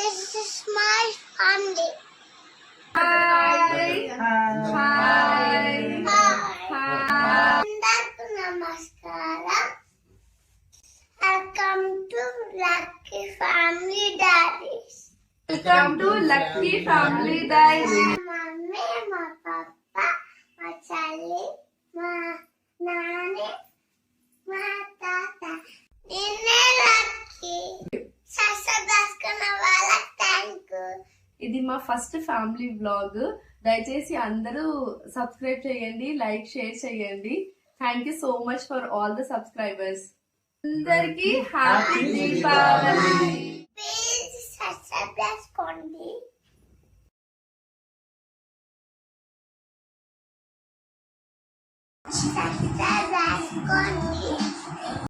This is my family. Hi hi అందరికీ నమస్కారం. Welcome to Lucky Family Diaries. Welcome to lucky family dairy. మా mummy, మా పప్ప, మా చెల్లి, మా నాన్న, మా తాత. నిన్నే లక్కీ. సబ్స్క్రైబ్ చేసుకున్న వాళ్ళకి థ్యాంక్ యూ. ఇది మా ఫస్ట్ ఫ్యామిలీ వ్లాగ్. దయచేసి అందరూ సబ్స్క్రైబ్ చేయండి, లైక్ షేర్ చేయండి. Thank you so much for all the subscribers. అందరికి హ్యాపీ దీపావళి. ప్లీజ్ సబ్స్క్రైబ్ చేసుకోండి. సబ్స్క్రైబ్